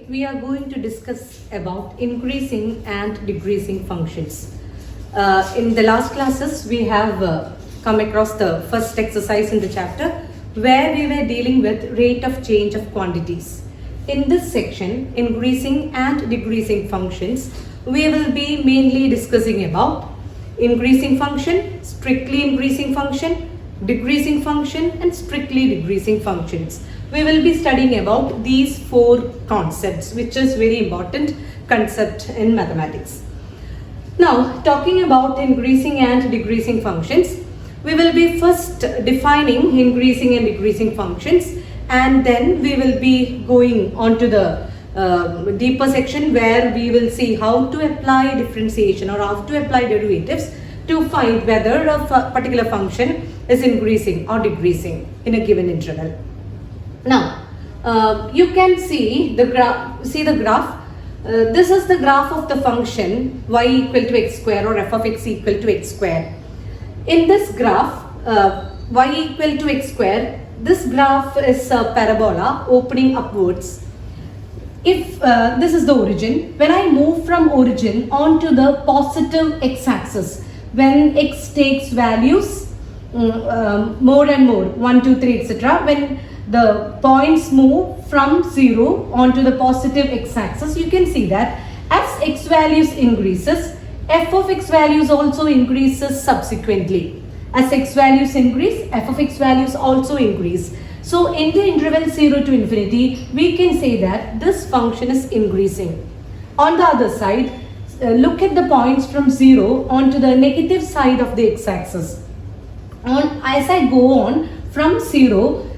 Today we are going to discuss about increasing and decreasing functions. In the last classes we have come across the first exercise in the chapter where we were dealing with rate of change of quantities. In this section, increasing and decreasing functions, we will be mainly discussing about increasing function, strictly increasing function, decreasing function and strictly decreasing functions. We will be studying about these four concepts, which is very important concept in mathematics. Now, talking about increasing and decreasing functions, we will be first defining increasing and decreasing functions, and then we will be going on to the deeper section where we will see how to apply differentiation or how to apply derivatives to find whether a particular function is increasing or decreasing in a given interval. Now, you can see the graph. This is the graph of the function y equal to x square or f of x equal to x square. In this graph, y equal to x square, this graph is a parabola opening upwards. If this is the origin, when I move from origin onto the positive x-axis, when x takes values more and more, 1, 2, 3, etc., when the points move from 0 onto the positive x-axis, you can see that as x values increases, f of x values also increases subsequently. As x values increase, f of x values also increase. So in the interval 0 to infinity, we can say that this function is increasing. On the other side, look at the points from 0 onto the negative side of the x-axis. As I go on from 0,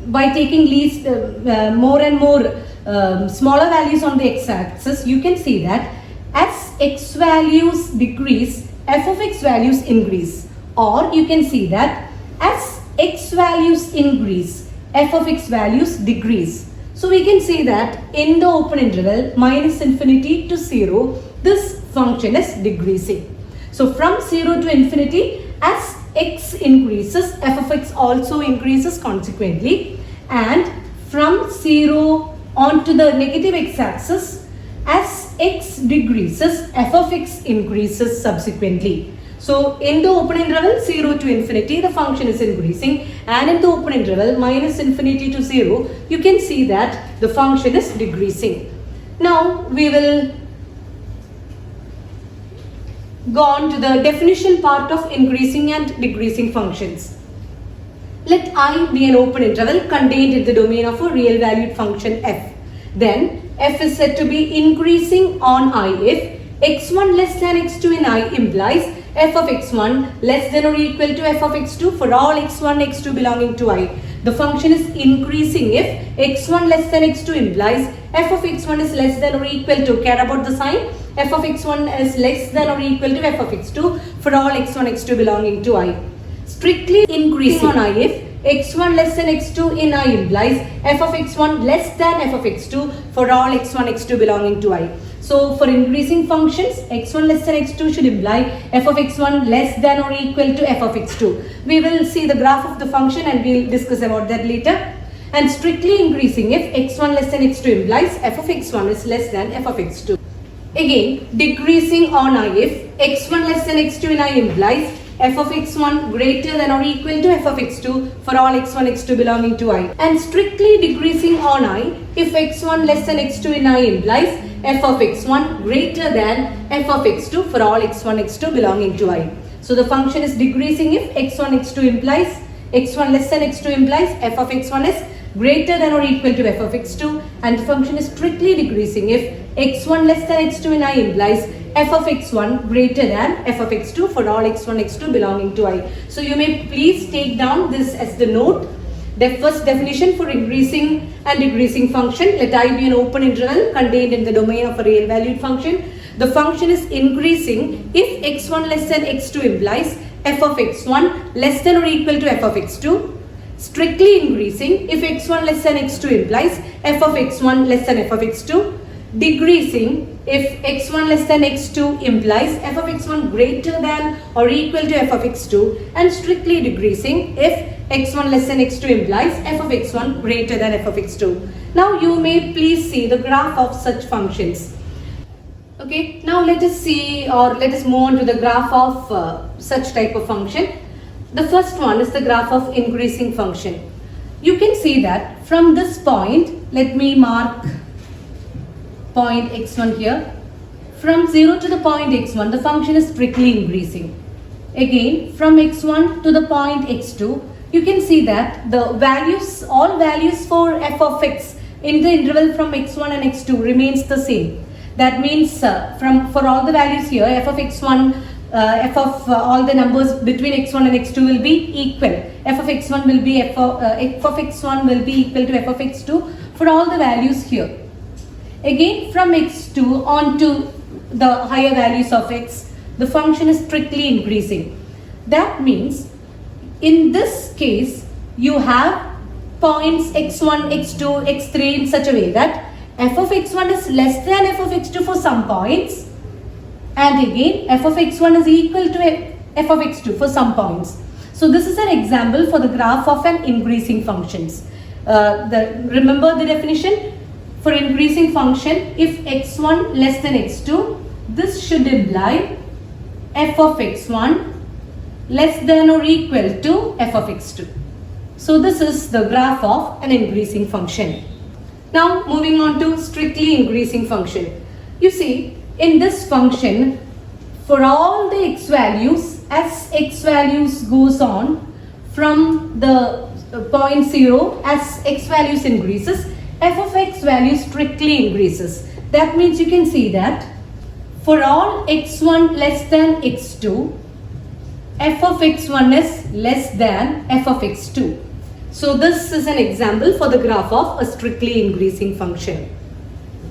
by taking least more and more smaller values on the x-axis, you can see that as x values decrease, f of x values increase. Or you can see that as x values increase, f of x values decrease. So we can say that in the open interval minus infinity to 0, this function is decreasing. So from 0 to infinity, as x increases, f of x also increases consequently, and from 0 onto the negative x-axis, as x decreases, f of x increases subsequently. So in the open interval 0 to infinity, the function is increasing, and in the open interval minus infinity to 0, you can see that the function is decreasing. Now we will go on to the definition part of increasing and decreasing functions. Let I be an open interval contained in the domain of a real valued function f. Then f is said to be increasing on I if x1 less than x2 in I implies f of x1 less than or equal to f of x2 for all x1, x2 belonging to I. The function is increasing if x1 less than x2 implies f of x1 is less than or equal to, care about the sign, f of x1 is less than or equal to f of x2 for all x1, x2 belonging to I. Strictly increasing on I if x1 less than x2 in I implies f of x1 less than f of x2 for all x1, x2 belonging to I. So for increasing functions, x1 less than x2 should imply f of x1 less than or equal to f of x2. We will see the graph of the function and we will discuss about that later. And strictly increasing if x1 less than x2 implies f of x1 is less than f of x2. Again, decreasing on I if x1 less than x2 in I implies f of x1 greater than or equal to f of x2 for all x1, x2 belonging to I. And strictly decreasing on I if x1 less than x2 in I implies f of x1 greater than f of x2 for all x1, x2 belonging to I. So the function is decreasing if x1, x2 implies x1 less than x2 implies f of x1 is greater than or equal to f of x2, and the function is strictly decreasing if x1 less than x2 in I implies f of x1 greater than f of x2 for all x1, x2 belonging to I. So you may please take down this as the note. The first definition for increasing and decreasing function, let I be an open interval contained in the domain of a real valued function. The function is increasing if x1 less than x2 implies f of x1 less than or equal to f of x2. Strictly increasing if x1 less than x2 implies f of x1 less than f of x2. Decreasing if x1 less than x2 implies f of x1 greater than or equal to f of x2, and strictly decreasing if x1 less than x2 implies f of x1 greater than f of x2. Now you may please see the graph of such functions. Okay, now let us see, or let us move on to the graph of such type of function. The first one is the graph of increasing function. You can see that from this point, let me mark point x1 here. From 0 to the point x1, the function is strictly increasing. Again, from x1 to the point x2, you can see that the values, all values for f of x in the interval from x1 and x2 remains the same. That means for all the values here, f of x1, f of all the numbers between x1 and x2 will be equal. F of x1 will be f of x1 will be equal to f of x2 for all the values here. Again, from x2 on to the higher values of x, the function is strictly increasing. That means in this case, you have points x1, x2, x3 in such a way that f of x1 is less than f of x2 for some points, and again f of x1 is equal to f of x2 for some points. So this is an example for the graph of an increasing functions. Remember the definition for increasing function: if x1 less than x2, this should imply f of x1 less than or equal to f of x2. So this is the graph of an increasing function. Now moving on to strictly increasing function. You see, in this function, for all the x values, as x values goes on from the point 0, as x values increases, f of x value strictly increases. That means you can see that for all x1 less than x2, f of x1 is less than f of x2. So this is an example for the graph of a strictly increasing function.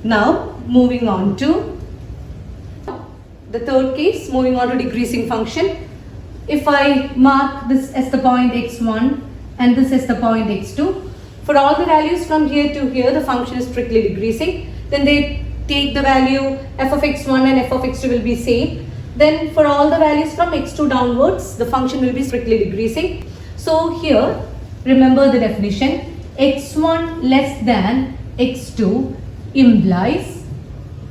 Now moving on to the third case, moving on to decreasing function. If I mark this as the point x1 and this as the point x2, for all the values from here to here, the function is strictly decreasing. Then they take the value f of x1 and f of x2 will be same. Then for all the values from x2 downwards, the function will be strictly decreasing. So here, remember the definition: x1 less than x2 implies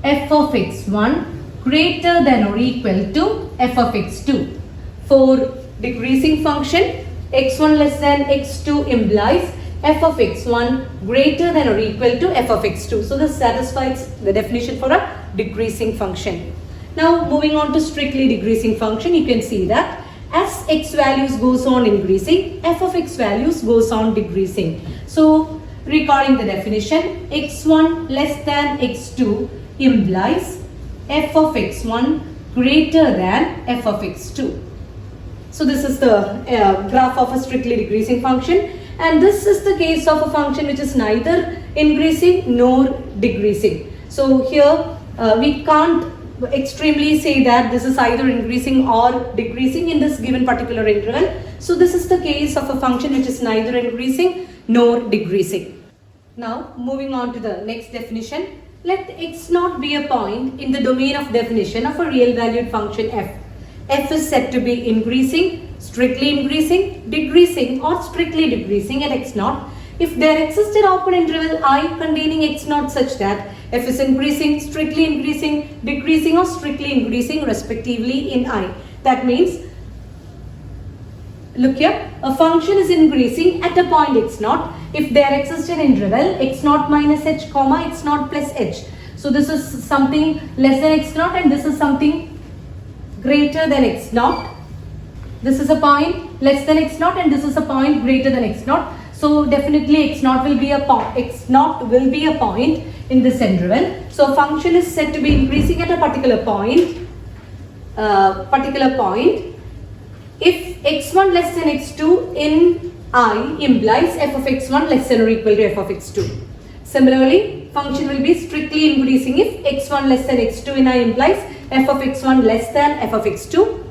f of x1 greater than or equal to f of x2. For decreasing function, x1 less than x2 implies f of x1 greater than or equal to f of x2. So this satisfies the definition for a decreasing function. Now moving on to strictly decreasing function, you can see that as x values goes on increasing, f of x values goes on decreasing. So recalling the definition, x1 less than x2 implies f of x1 greater than f of x2. So this is the graph of a strictly decreasing function, and this is the case of a function which is neither increasing nor decreasing. So here we can't extremely say that this is either increasing or decreasing in this given particular interval. So this is the case of a function which is neither increasing nor decreasing. Now moving on to the next definition. Let x naught be a point in the domain of definition of a real valued function f. F is said to be increasing, strictly increasing, decreasing or strictly decreasing at x naught if there exists an open interval I containing x naught such that f is increasing, strictly increasing, decreasing or strictly increasing respectively in I. That means, look here, a function is increasing at a point x naught if there exists an interval x naught minus h comma x naught plus h. So this is something less than x naught and this is something greater than x naught. This is a point less than x naught and this is a point greater than x naught. So definitely x naught will be a point in this interval. So a function is said to be increasing at a particular point. If x1 less than x2 in I implies f of x1 less than or equal to f of x2. Similarly, function will be strictly increasing if x1 less than x2 in I implies f of x1 less than f of x2.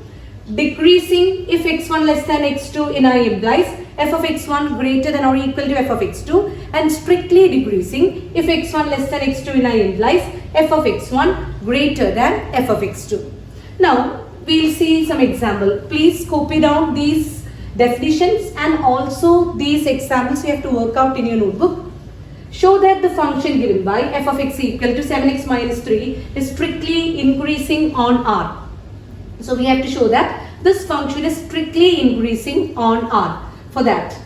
Decreasing if x1 less than x2 in I implies f of x1 greater than or equal to f of x2, and strictly decreasing if x1 less than x2 in I implies f of x1 greater than f of x2. Now we'll see some example. Please copy down these definitions and also these examples you have to work out in your notebook. Show that the function given by f of x equal to 7x minus 3 is strictly increasing on R. So we have to show that this function is strictly increasing on R. For that,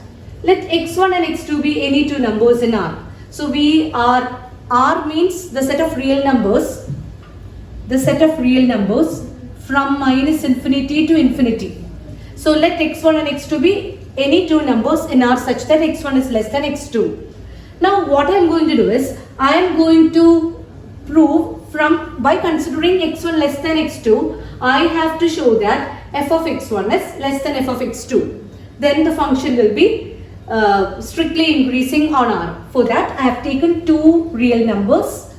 let x1 and x2 be any two numbers in R. So R means the set of real numbers, from minus infinity to infinity. So let x1 and x2 be any two numbers in R such that x1 is less than x2. Now what I am going to do is, I am going to prove by considering x1 less than x2, I have to show that f of x1 is less than f of x2. Then the function will be strictly increasing on R. For that, I have taken two real numbers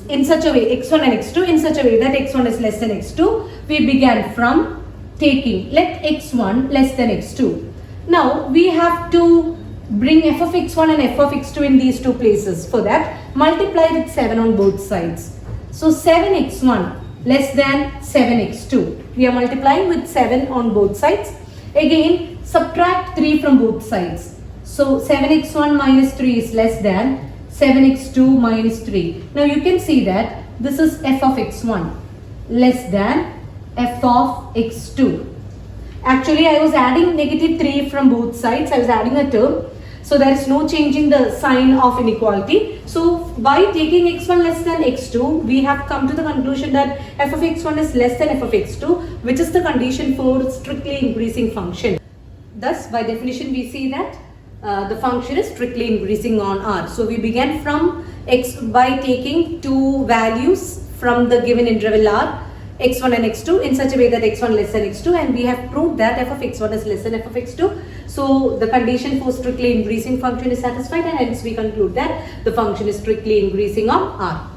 in such a way, x1 and x2, in such a way that x1 is less than x2. We began from taking let x1 less than x2. Now we have to bring f of x1 and f of x2 in these two places. For that, multiply with 7 on both sides. So 7x1 less than 7x2. We are multiplying with 7 on both sides. Again, subtract 3 from both sides. So 7x1 minus 3 is less than 7x2 minus 3. Now you can see that this is f of x1 less than f of x2. Actually, I was adding negative 3 from both sides. I was adding a term. So there is no changing the sign of inequality. So by taking x1 less than x2, we have come to the conclusion that f of x1 is less than f of x2, which is the condition for strictly increasing function. Thus, by definition, we see that the function is strictly increasing on R. So we began from x by taking two values from the given interval R, x1 and x2, in such a way that x1 less than x2, and we have proved that f of x1 is less than f of x2. So the condition for strictly increasing function is satisfied, and hence we conclude that the function is strictly increasing on R.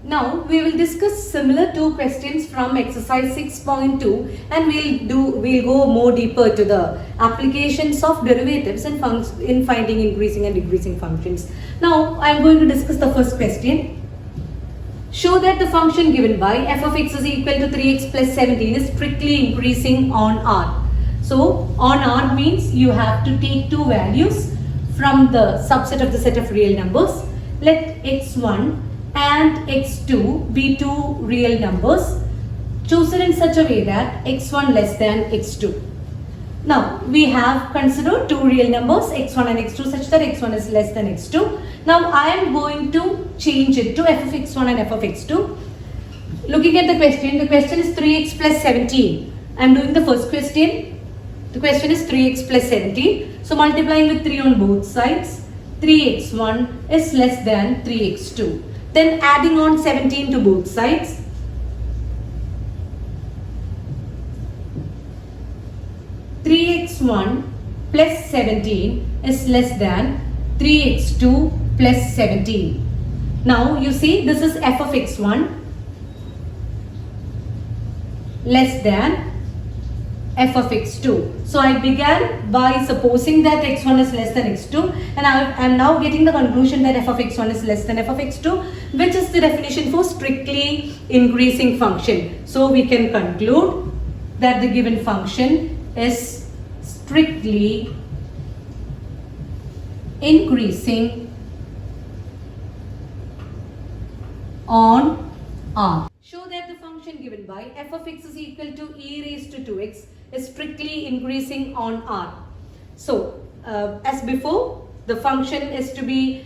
Now we will discuss similar two questions from exercise 6.2, and we'll go more deeper to the applications of derivatives in finding increasing and decreasing functions. Now I am going to discuss the first question. Show that the function given by f of x is equal to 3x plus 17 is strictly increasing on R. So on R means you have to take two values from the subset of the set of real numbers. Let x1 and x2 be two real numbers chosen in such a way that x1 less than x2. Now we have considered two real numbers x1 and x2 such that x1 is less than x2. Now I am going to change it to f of x1 and f of x2. Looking at the question is 3x plus 17. I am doing the first question. The question is 3x plus 17. So multiplying with 3 on both sides, 3x1 is less than 3x2. Then adding on 17 to both sides. 3x1 plus 17 is less than 3x2 plus 17. Now you see this is f of x1 less than f of x2. So I began by supposing that x1 is less than x2, and I am now getting the conclusion that f of x1 is less than f of x2, which is the definition for strictly increasing function. So we can conclude that the given function is strictly increasing on R. Show that the function given by f of x is equal to e raised to 2x is strictly increasing on R. So as before, the function is to be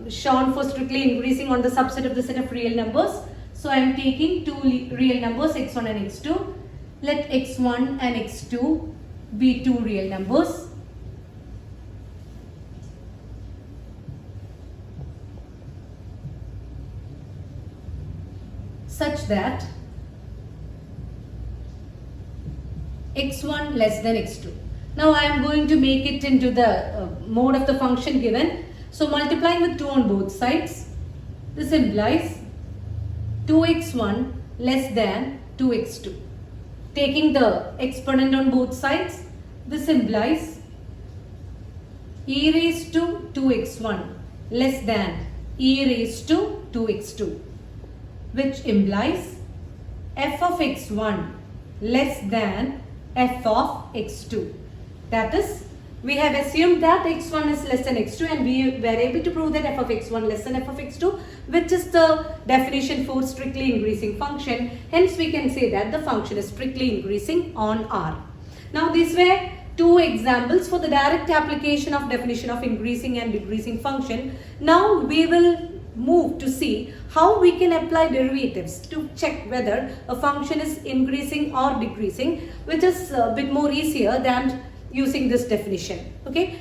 shown for strictly increasing on the subset of the set of real numbers. So I am taking two real numbers x1 and x2. Let x1 and x2 be two real numbers. Such that x1 less than x2. Now I am going to make it into the mode of the function given. So multiplying with 2 on both sides, this implies 2x1 less than 2x2. Taking the exponent on both sides, this implies e raised to 2x1 less than e raised to 2x2, which implies f of x1 less than f of x2. That is, We have assumed that x1 is less than x2 and we were able to prove that f of x1 less than f of x2, which is the definition for strictly increasing function. Hence we can say that the function is strictly increasing on R. Now these were two examples for the direct application of definition of increasing and decreasing function. Now we will move to see how we can apply derivatives to check whether a function is increasing or decreasing, which is a bit more easier than using this definition. Okay,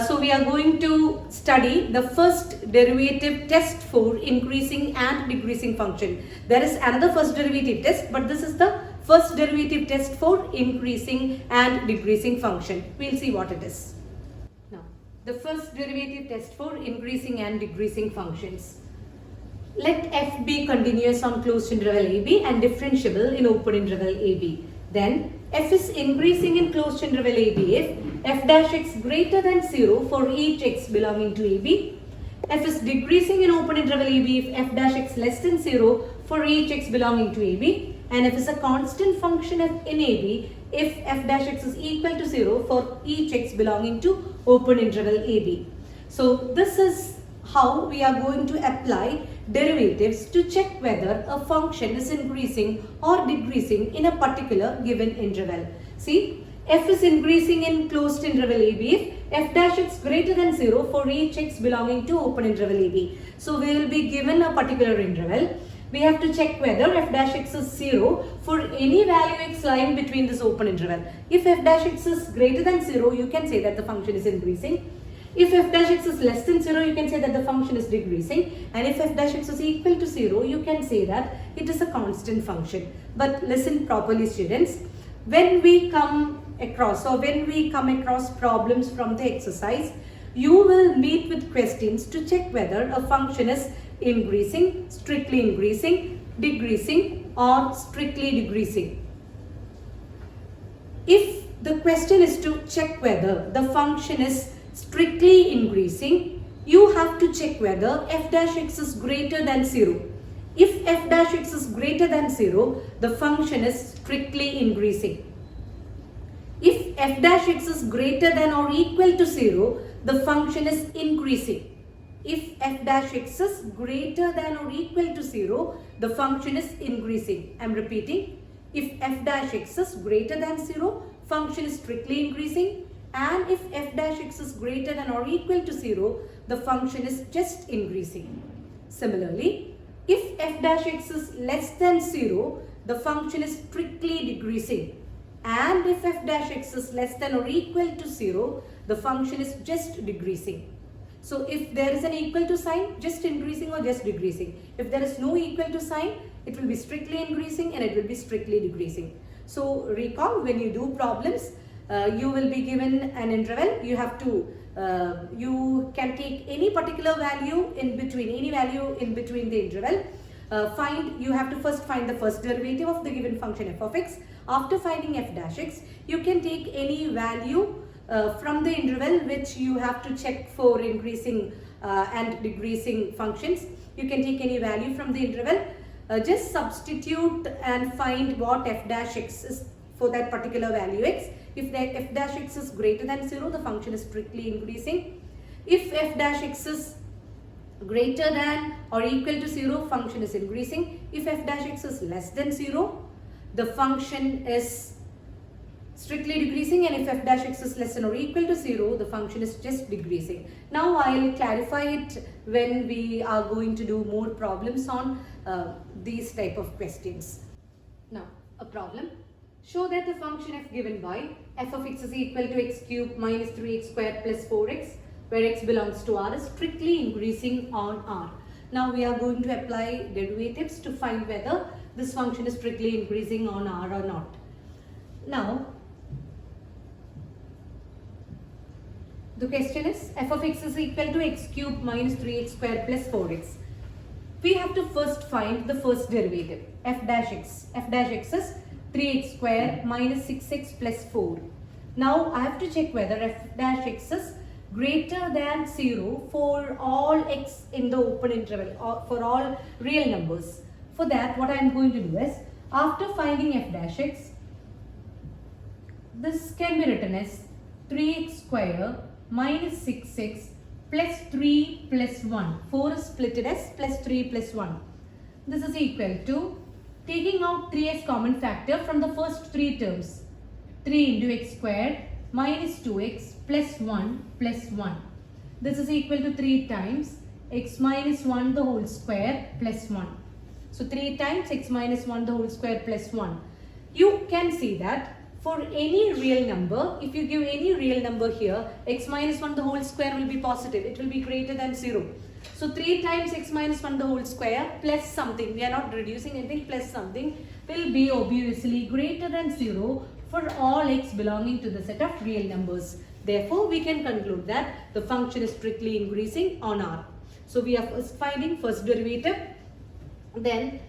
so we are going to study the first derivative test for increasing and decreasing function. There is another first derivative test, but this is the first derivative test for increasing and decreasing function. We'll see what it is. Now, the first derivative test for increasing and decreasing functions. Let f be continuous on closed interval ab and differentiable in open interval ab. Then f is increasing in closed interval ab if f dash x greater than 0 for each x belonging to ab. F is decreasing in open interval ab if f dash x less than 0 for each x belonging to ab. And f is a constant function in ab if f dash x is equal to 0 for each x belonging to open interval ab. So this is how we are going to apply derivatives to check whether a function is increasing or decreasing in a particular given interval. See, f is increasing in closed interval ab if f dash x greater than 0 for each x belonging to open interval ab. So we will be given a particular interval. We have to check whether f dash x is 0 for any value x lying between this open interval. If f dash x is greater than 0, you can say that the function is increasing. If f dash x is less than 0, you can say that the function is decreasing. And if f dash x is equal to 0, you can say that it is a constant function. But listen properly, students. When we come across problems from the exercise, you will meet with questions to check whether a function is increasing, strictly increasing, decreasing, or strictly decreasing. If the question is to check whether the function is strictly increasing, you have to check whether f dash x is greater than 0. If f dash x is greater than 0, the function is strictly increasing. If f dash x is greater than or equal to 0, the function is increasing. If f dash x is greater than or equal to 0, the function is increasing. I am repeating. If f dash x is greater than 0, function is strictly increasing. And if f dash x is greater than or equal to 0, the function is just increasing. Similarly, if f dash x is less than 0, the function is strictly decreasing. And if f dash x is less than or equal to 0, the function is just decreasing. So if there is an equal to sign, just increasing or just decreasing. If there is no equal to sign, it will be strictly increasing and it will be strictly decreasing. So recall, when you do problems, you will be given an interval. You have to, you can take any particular value in between, the interval. You have to first find the first derivative of the given function f of x. After finding f dash x, you can take any value from the interval which you have to check for increasing and decreasing functions. You can take any value from the interval. Just substitute and find what f dash x is for that particular value x. If that f dash x is greater than 0, the function is strictly increasing. If f dash x is greater than or equal to 0, function is increasing. If f dash x is less than 0, the function is strictly decreasing, and if f dash x is less than or equal to 0, the function is just decreasing. Now I will clarify it when we are going to do more problems on these type of questions. Now, a problem. Show that the function f given by f of x is equal to x cubed minus 3x squared plus 4x, where x belongs to R, is strictly increasing on R. Now we are going to apply derivatives to find whether this function is strictly increasing on R or not. Now, the question is f of x is equal to x cubed minus 3x squared plus 4x. We have to first find the first derivative, f dash x. F dash x is 3x squared minus 6x plus 4. Now I have to check whether f dash x is greater than 0 for all x in the open interval, or for all real numbers. For that, what I am going to do is, after finding f dash x, this can be written as 3x square minus 6x plus 3 plus 1. 4 is split as plus 3 plus 1. This is equal to, taking out 3 as common factor from the first three terms. 3 into x squared minus 2x plus 1 plus 1. This is equal to 3 times x minus 1 the whole square plus 1. So 3 times x minus 1 the whole square plus 1. You can see that for any real number, if you give any real number here, x minus 1 the whole square will be positive. It will be greater than 0. So 3 times x minus 1 the whole square plus something, we are not reducing anything, plus something will be obviously greater than 0 for all x belonging to the set of real numbers. Therefore, we can conclude that the function is strictly increasing on R. So we are first finding first derivative. Then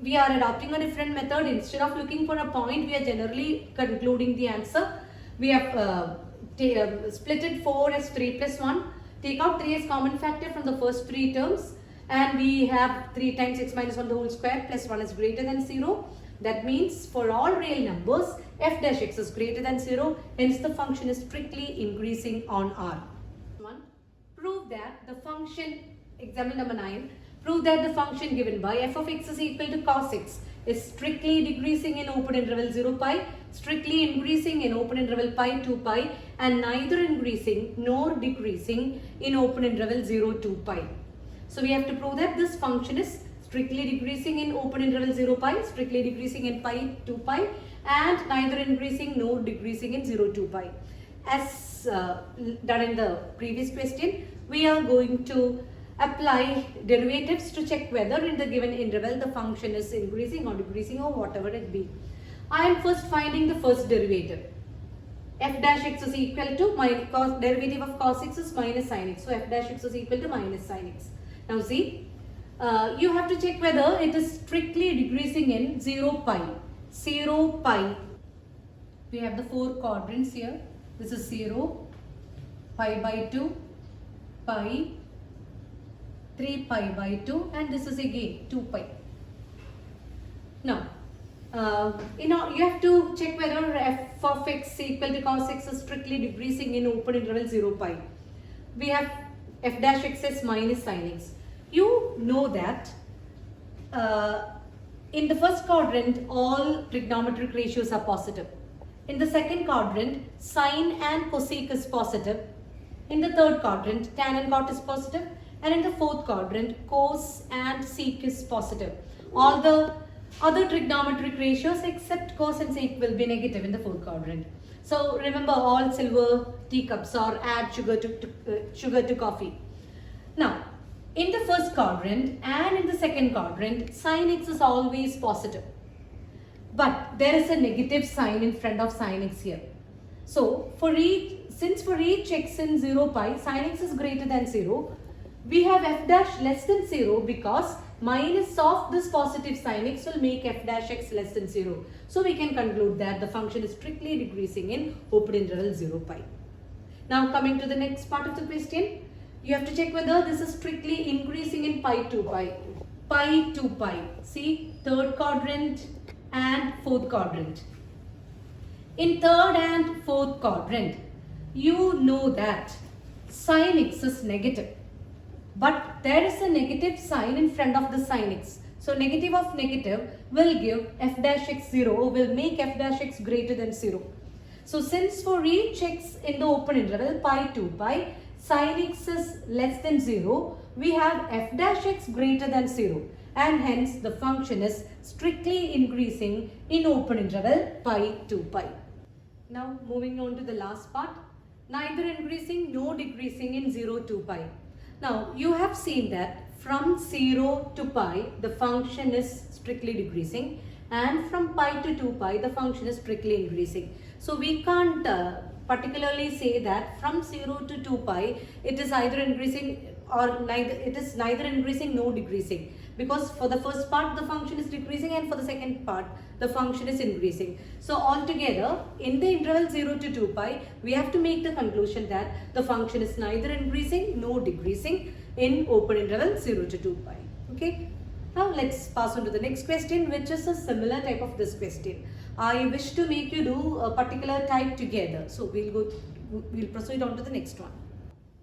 we are adopting a different method. Instead of looking for a point, we are generally concluding the answer. We have splitted 4 as 3 plus 1. Take out 3 as common factor from the first three terms. And we have 3 times x minus 1 the whole square plus 1 is greater than 0. That means for all real numbers, f dash x is greater than 0. Hence the function is strictly increasing on R. Prove that the function, example number 9, prove that the function given by f of x is equal to cos x is strictly decreasing in open interval 0 pi, strictly increasing in open interval pi 2 pi, and neither increasing nor decreasing in open interval 0 2 pi. So we have to prove that this function is strictly decreasing in open interval 0 pi, strictly decreasing in pi 2 pi, and neither increasing nor decreasing in 0 2 pi. As done in the previous question, we are going to apply derivatives to check whether in the given interval the function is increasing or decreasing or whatever it be. I am first finding the first derivative. F dash x is equal to my derivative of cos x is minus sin x. So f dash x is equal to minus sin x. Now see, you have to check whether it is strictly decreasing in 0 pi. 0 pi. We have the 4 quadrants here. This is 0, pi by 2, pi, 3 pi by 2, and this is again 2 pi. Now, you have to check whether f of x equal to cos x is strictly decreasing in open interval 0 pi. We have f dash x as minus sin x. You know that in the first quadrant all trigonometric ratios are positive. In the second quadrant, sine and cosec is positive. In the third quadrant, tan and cot is positive. And in the fourth quadrant, cos and sec is positive. All the other trigonometric ratios except cos and sec will be negative in the fourth quadrant. So remember, all silver teacups or add sugar to coffee. Now, in the first quadrant and in the second quadrant, sin x is always positive. But there is a negative sign in front of sin x here. So since for each x in 0 pi, sin x is greater than 0, we have f dash less than 0 because minus of this positive sin x will make f dash x less than 0. So we can conclude that the function is strictly decreasing in open interval 0 pi. Now coming to the next part of the question, you have to check whether this is strictly increasing in pi 2 pi. Pi 2 pi. See, third quadrant and fourth quadrant. In third and fourth quadrant, you know that sin x is negative. But there is a negative sign in front of the sin x. So negative of negative will give f dash x 0, will make f dash x greater than 0. So since for each x in the open interval pi 2 pi, sin x is less than 0, we have f dash x greater than 0. And hence the function is strictly increasing in open interval pi 2 pi. Now moving on to the last part, neither increasing nor decreasing in 0 2 pi. Now you have seen that from 0 to pi the function is strictly decreasing, and from pi to 2 pi the function is strictly increasing. So we can't particularly say that from 0 to 2 pi it is either increasing or neither increasing nor decreasing, because for the first part the function is decreasing and for the second part the function is increasing. So altogether in the interval 0 to 2 pi we have to make the conclusion that the function is neither increasing nor decreasing in open interval 0 to 2 pi. Okay. Now let's pass on to the next question, which is a similar type of this question. I wish to make you do a particular type together. So we'll proceed on to the next one.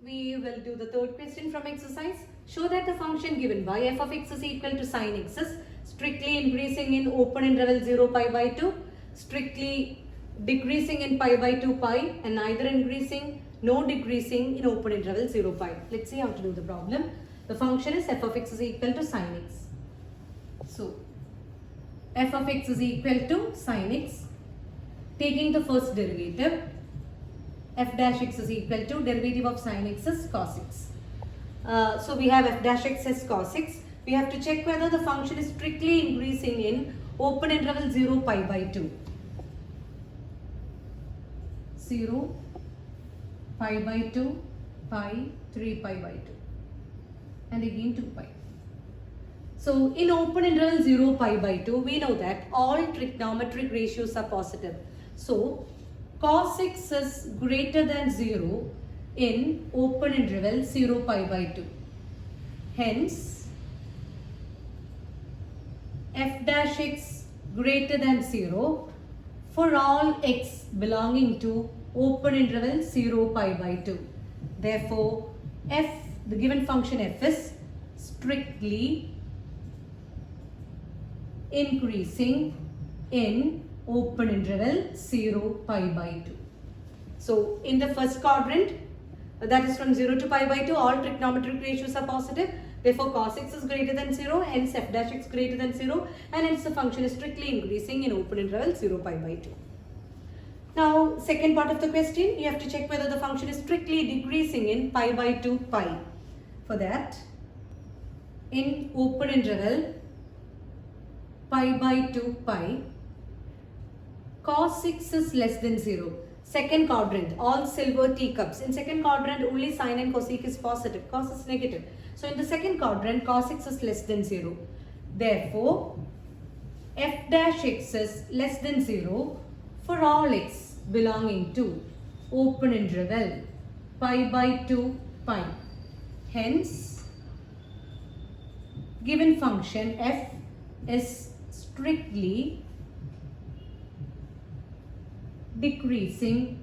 We will do the third question from exercise. Show that the function given by f of x is equal to sin x is strictly increasing in open interval 0 pi by 2, strictly decreasing in pi by 2 pi, and neither increasing nor decreasing in open interval 0 pi. Let's see how to do the problem. The function is f of x is equal to sin x. So f of x is equal to sin x. Taking the first derivative, f dash x is equal to derivative of sin x is cos x. So we have f dash x as cos x. We have to check whether the function is strictly increasing in open interval 0 pi by 2. 0 pi by 2, pi, 3 pi by 2, and again 2 pi. So in open interval 0 pi by 2, we know that all trigonometric ratios are positive. So cos x is greater than 0 in open interval 0 pi by 2. Hence, f dash x greater than 0 for all x belonging to open interval 0 pi by 2. Therefore, the given function f is strictly increasing in open interval 0 pi by 2. So in the first quadrant, that is from 0 to pi by 2, all trigonometric ratios are positive. Therefore, cos x is greater than 0, hence f dash x greater than 0, and hence the function is strictly increasing in open interval 0 pi by 2. Now, second part of the question, you have to check whether the function is strictly decreasing in pi by 2 pi. For that, in open interval pi by 2 pi, cos x is less than 0. Second quadrant, all silver teacups. In second quadrant, only sine and cosec is positive, cos is negative. So in the second quadrant, cos x is less than 0. Therefore, f dash x is less than 0 for all x belonging to open interval pi by 2 pi. Hence, given function f is strictly decreasing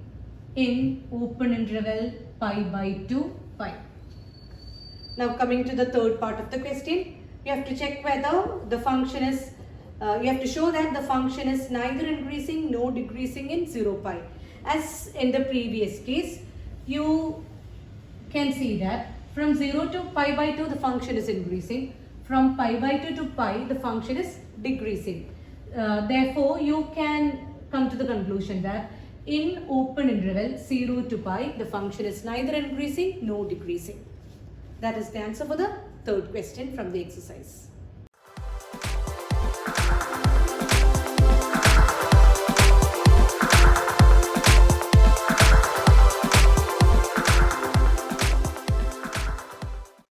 in open interval pi by 2 pi. Now coming to the third part of the question, you have to check whether the function is, you have to show that the function is neither increasing nor decreasing in 0 pi. As in the previous case, you can see that from 0 to pi by 2 the function is increasing, from pi by 2 to pi the function is decreasing. Therefore, you can come to the conclusion that in open interval 0 to pi the function is neither increasing nor decreasing. That is the answer for the third question from the exercise.